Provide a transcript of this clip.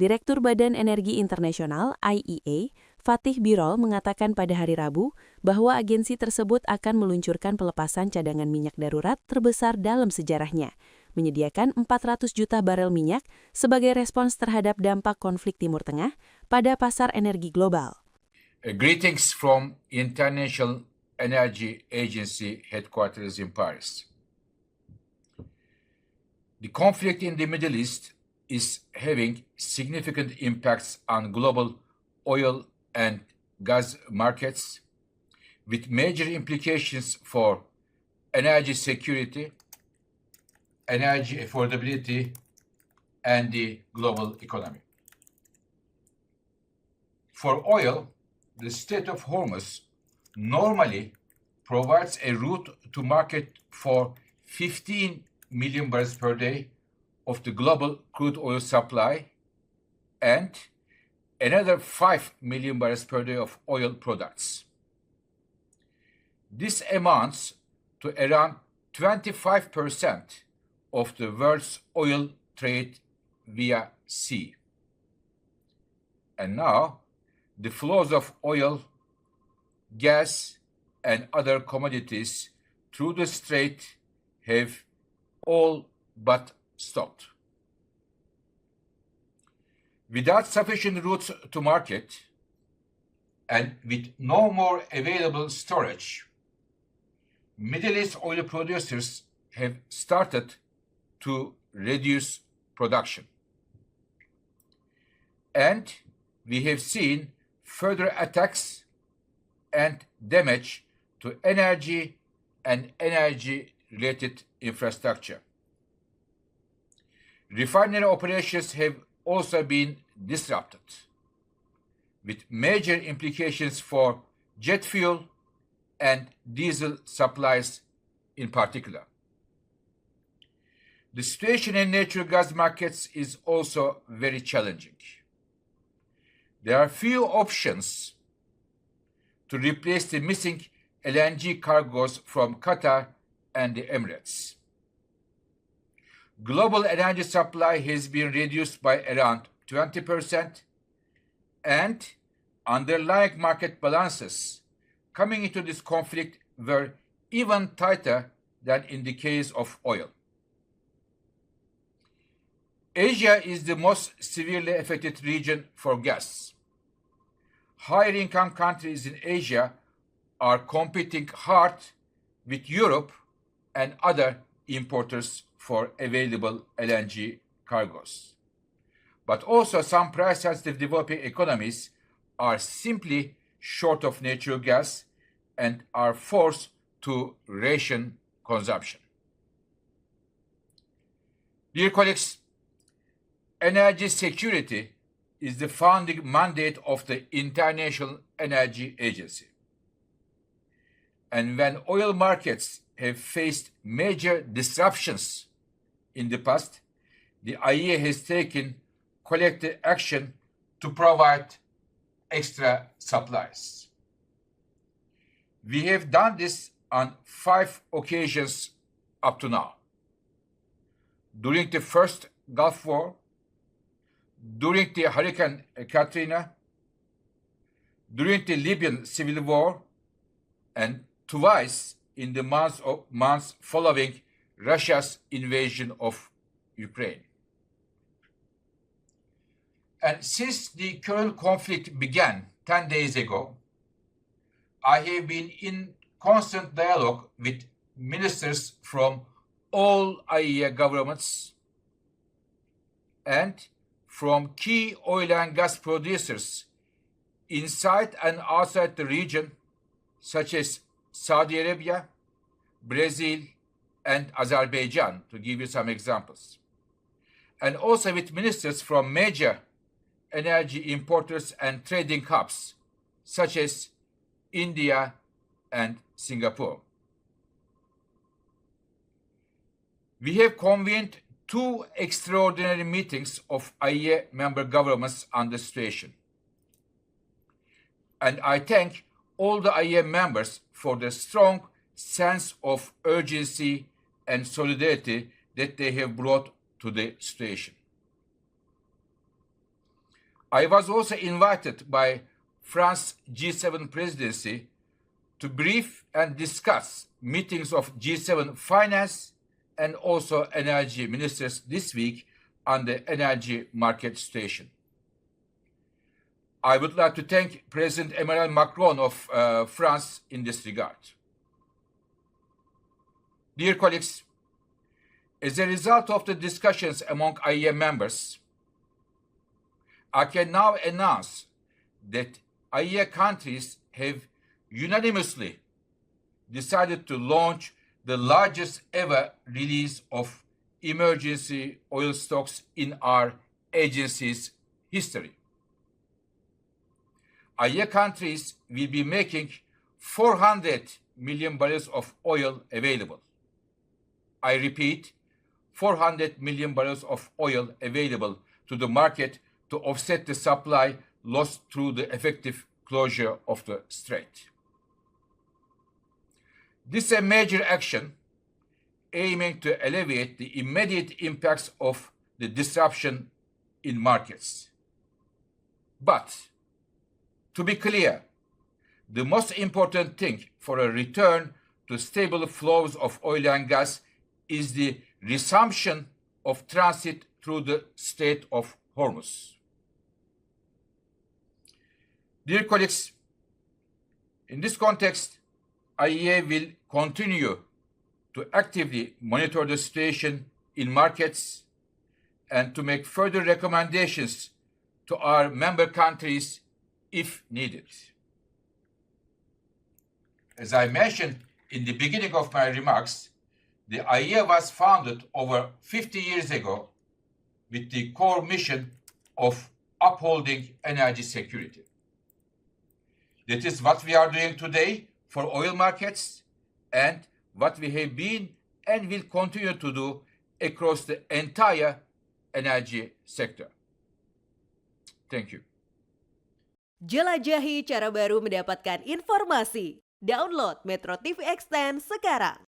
Direktur Badan Energi Internasional (IEA), Fatih Birol mengatakan pada hari Rabu bahwa agensi tersebut akan meluncurkan pelepasan cadangan minyak darurat terbesar dalam sejarahnya, menyediakan 400 juta barel minyak sebagai respons terhadap dampak konflik Timur Tengah pada pasar energi global. Greetings from International Energy Agency headquarters in Paris. The conflict in the Middle East is having significant impacts on global oil and gas markets, with major implications for energy security, energy affordability, and the global economy. For oil, the Strait of Hormuz normally provides a route to market for 15 million barrels per day of the global crude oil supply and another 5 million barrels per day of oil products. This amounts to around 25% of the world's oil trade via sea. And now, the flows of oil, gas, and other commodities through the strait have all but stopped. Without sufficient routes to market and with no more available storage, Middle East oil producers have started to reduce production. And we have seen further attacks and damage to energy and energy-related infrastructure. Refinery operations have also been disrupted, with major implications for jet fuel and diesel supplies in particular. The situation in natural gas markets is also very challenging. There are few options to replace the missing LNG cargoes from Qatar and the Emirates. Global energy supply has been reduced by around 20%, and underlying market balances coming into this conflict were even tighter than in the case of oil. Asia is the most severely affected region for gas. Higher income countries in Asia are competing hard with Europe and other importers for available LNG cargoes. But also some price-sensitive developing economies are simply short of natural gas and are forced to ration consumption. Dear colleagues, energy security is the founding mandate of the International Energy Agency. And when oil markets have faced major disruptions in the past, the IEA has taken collective action to provide extra supplies. We have done this on 5 occasions up to now. During the first Gulf War, during the Hurricane Katrina, during the Libyan civil war, and twice in the months following Russia's invasion of Ukraine. And since the current conflict began 10 days ago, I have been in constant dialogue with ministers from all IEA governments and from key oil and gas producers inside and outside the region, such as Saudi Arabia, Brazil, and Azerbaijan, to give you some examples. And also with ministers from major energy importers and trading hubs, such as India and Singapore. We have convened 2 extraordinary meetings of IEA member governments on the situation. And I thank all the IEA members for the strong sense of urgency and solidarity that they have brought to the situation. I was also invited by France G7 presidency to brief and discuss meetings of G7 finance and also energy ministers this week on the energy market situation. I would like to thank President Emmanuel Macron of France in this regard. Dear colleagues, as a result of the discussions among IEA members, I can now announce that IEA countries have unanimously decided to launch the largest ever release of emergency oil stocks in our agency's history. IEA countries will be making 400 million barrels of oil available. I repeat, 400 million barrels of oil available to the market to offset the supply lost through the effective closure of the strait. This is a major action aiming to alleviate the immediate impacts of the disruption in markets. But, to be clear, the most important thing for a return to stable flows of oil and gas is the resumption of transit through the Strait of Hormuz. Dear colleagues, in this context, IEA will continue to actively monitor the situation in markets and to make further recommendations to our member countries if needed. As I mentioned in the beginning of my remarks, the IEA was founded over 50 years ago with the core mission of upholding energy security. That is what we are doing today for oil markets and what we have been and will continue to do across the entire energy sector. Thank you. Jelajahi cara baru mendapatkan informasi. Download MetroTV Extend sekarang.